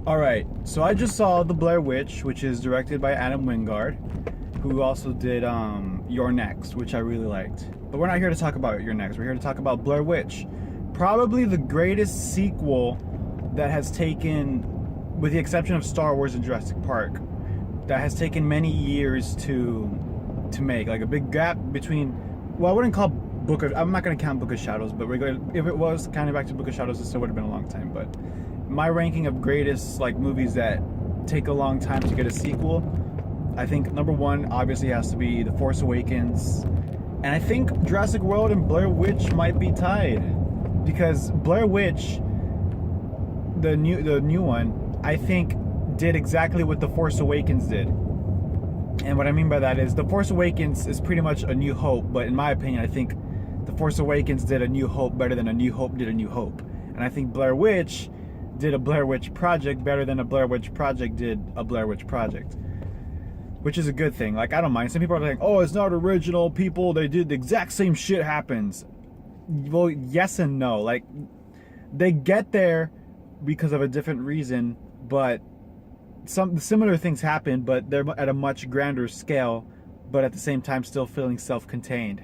Alright, so I just saw The Blair Witch, which is directed by Adam Wingard, who also did Your Next, which I really liked. But we're not here to talk about Your Next, we're here to talk about Blair Witch. Probably the greatest sequel that has taken, with the exception of Star Wars and Jurassic Park, that has taken many years to make. Like a big gap between, well, I wouldn't call I'm not going to count Book of Shadows, but if it was counting back to Book of Shadows, it still would have been a long time. But my ranking of greatest like movies that take a long time to get a sequel, I think number one obviously has to be The Force Awakens, and I think Jurassic World and Blair Witch might be tied, because Blair Witch, the new one, I think did exactly what The Force Awakens did. And what I mean by that is The Force Awakens is pretty much A New Hope, but in my opinion, I think The Force Awakens did A New Hope better than A New Hope did A New Hope. And I think Blair Witch did a Blair Witch Project better than a Blair Witch Project did a Blair Witch Project. Which is a good thing. Like, I don't mind. Some people are like, oh, it's not original. People, they did the exact same shit happens. Well, yes and no. Like, they get there because of a different reason, but some similar things happen, but they're at a much grander scale, but at the same time still feeling self-contained,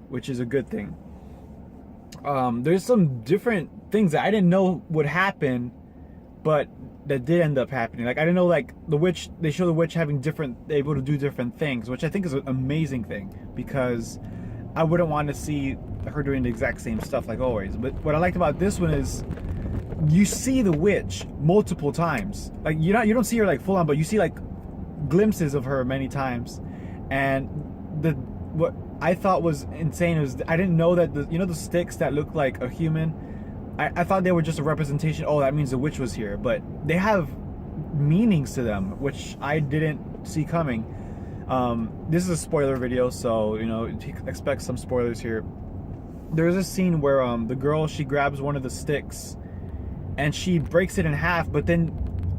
which is a good thing. There's some different things that I didn't know would happen, but that did end up happening. Like, I didn't know, like, the witch, they show the witch able to do different things, which I think is an amazing thing, because I wouldn't want to see her doing the exact same stuff like always. But what I liked about this one is you see the witch multiple times. Like, you don't see her like full on, but you see like glimpses of her many times. And what I thought was insane was I didn't know that the sticks that look like a human, I thought they were just a representation. Oh, that means the witch was here, but they have meanings to them, which I didn't see coming. This is a spoiler video, so expect some spoilers here. There's a scene where the girl, she grabs one of the sticks and she breaks it in half, but then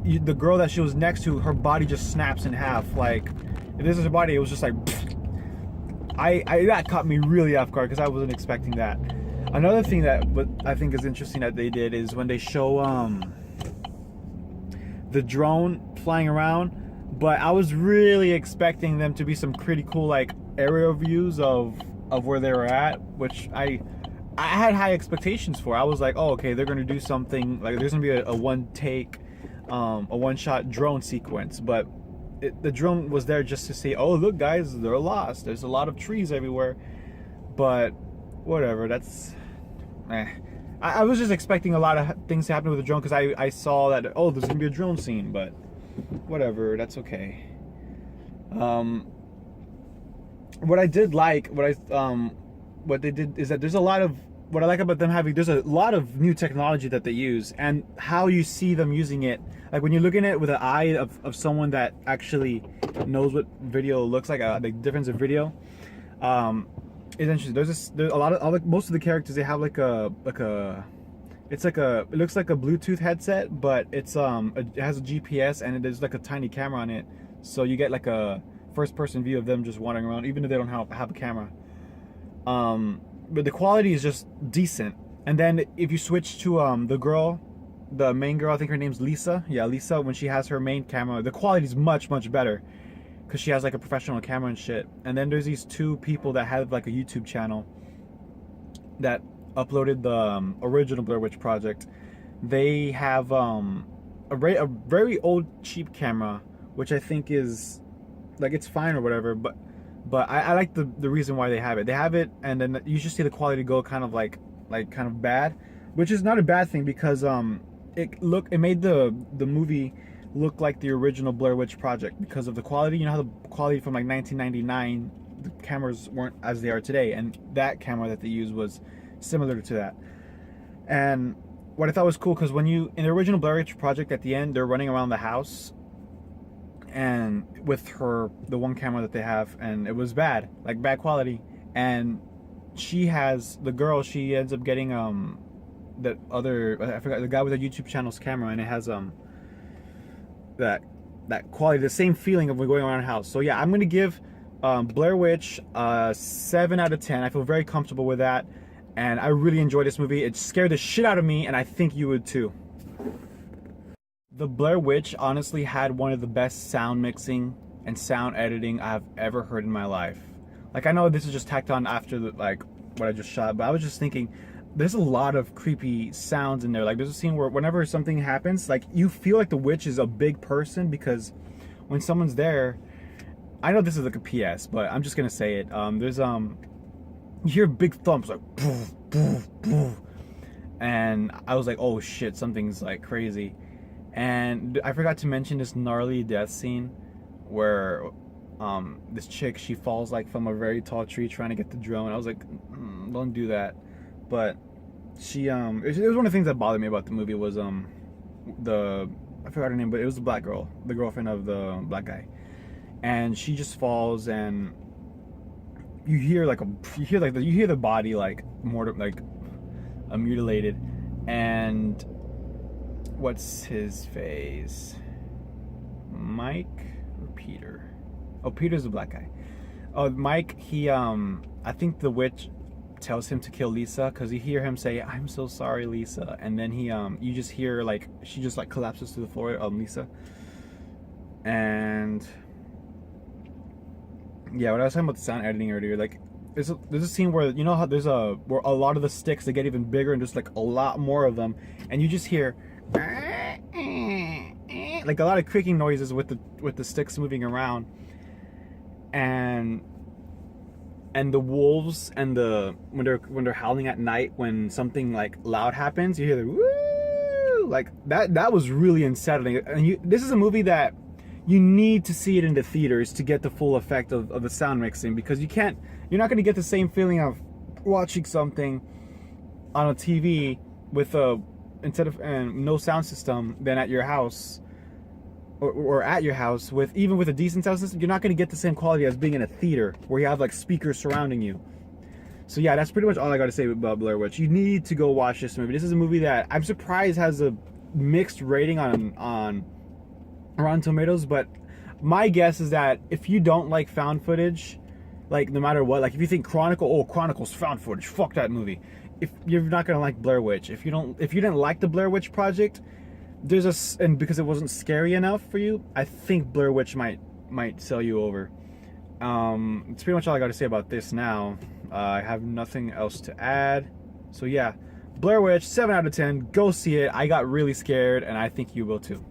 the girl that she was next to, her body just snaps in half. Like, if this is her body, it was just like that caught me really off guard, because I wasn't expecting that. Another thing that I think is interesting that they did is when they show the drone flying around, but I was really expecting them to be some pretty cool like aerial views of where they were at, which I had high expectations for. I was like, oh, okay, they're gonna do something like there's gonna be a one take, a one shot drone sequence, but the drone was there just to say, oh, look guys, they're lost, there's a lot of trees everywhere. But whatever, that's I was just expecting a lot of things to happen with the drone, because I saw that, oh, there's gonna be a drone scene, but whatever, that's okay. What I did like, what they did is that there's a lot of, what I like about them having, there's a lot of new technology that they use, and how you see them using it, like when you're looking at it with an eye of someone that actually knows what video looks like, the difference of video, it's interesting. There's a lot of, most of the characters, they have it looks like a Bluetooth headset, but it has a GPS, and there's like a tiny camera on it, so you get like a first person view of them just wandering around, even if they don't have a camera. But the quality is just decent. And then if you switch to the main girl, I think her name's Lisa. Yeah, Lisa, when she has her main camera, the quality is much better, because she has like a professional camera and shit. And then there's these two people that have like a YouTube channel that uploaded the original Blair Witch Project. They have a very old cheap camera, which I think is like, it's fine or whatever, but I like the reason why they have it. They have it, and then you just see the quality go kind of like kind of bad, which is not a bad thing, because it made the movie look like the original Blair Witch Project because of the quality. You know how the quality from like 1999, the cameras weren't as they are today, and that camera that they used was similar to that. And what I thought was cool, because when in the original Blair Witch Project, at the end, they're running around the house, and with the one camera that they have, and it was bad quality. And the girl, she ends up getting that other, I forgot, the guy with the YouTube channel's camera, and it has that quality, the same feeling of going around a house. So yeah, I'm gonna give Blair Witch 7 out of 10. I feel very comfortable with that, and I really enjoyed this movie. It scared the shit out of me, and I think you would too. The Blair Witch honestly had one of the best sound mixing and sound editing I've ever heard in my life. Like, I know this is just tacked on after like what I just shot, but I was just thinking there's a lot of creepy sounds in there. Like, there's a scene where whenever something happens, like, you feel like the witch is a big person, because when someone's there, I know this is like a PS, but I'm just gonna say it. There's you hear big thumps like poof, poof, poof. And I was like, oh shit, something's like crazy. And I forgot to mention this gnarly death scene where this chick, she falls like from a very tall tree trying to get the drone. I was like, don't do that. But she it was one of the things that bothered me about the movie was the, I forgot her name, but it was the black girl, the girlfriend of the black guy. And she just falls, and you hear the body like more like mutilated. And what's his face? Mike or Peter? Oh, Peter's the black guy. Oh, Mike, he I think the witch tells him to kill Lisa, because you hear him say, "I'm so sorry, Lisa," and then he you just hear like she just like collapses to the floor, Lisa. And yeah, what I was talking about the sound editing earlier, like there's a scene where, you know how there's where a lot of the sticks, they get even bigger and just like a lot more of them, and you just hear like a lot of creaking noises with the sticks moving around, and the wolves, and when they're howling at night, when something like loud happens, you hear the woo, like that was really unsettling. And this is a movie that you need to see it in the theaters to get the full effect of the sound mixing, because you're not going to get the same feeling of watching something on a TV with instead of no sound system than at your house, or at your house with a decent sound system. You're not going to get the same quality as being in a theater where you have like speakers surrounding you. So yeah, that's pretty much all I got to say about Blair Witch. You need to go watch this movie. This is a movie that I'm surprised has a mixed rating on Rotten Tomatoes, but my guess is that if you don't like found footage, like no matter what, like if you think Chronicle's found footage, fuck that movie. If you're not gonna like Blair Witch, if you didn't like the Blair Witch Project, and because it wasn't scary enough for you, I think Blair Witch might sell you over. It's pretty much all I got to say about this now. I have nothing else to add. So yeah, Blair Witch, 7 out of 10. Go see it. I got really scared, and I think you will too.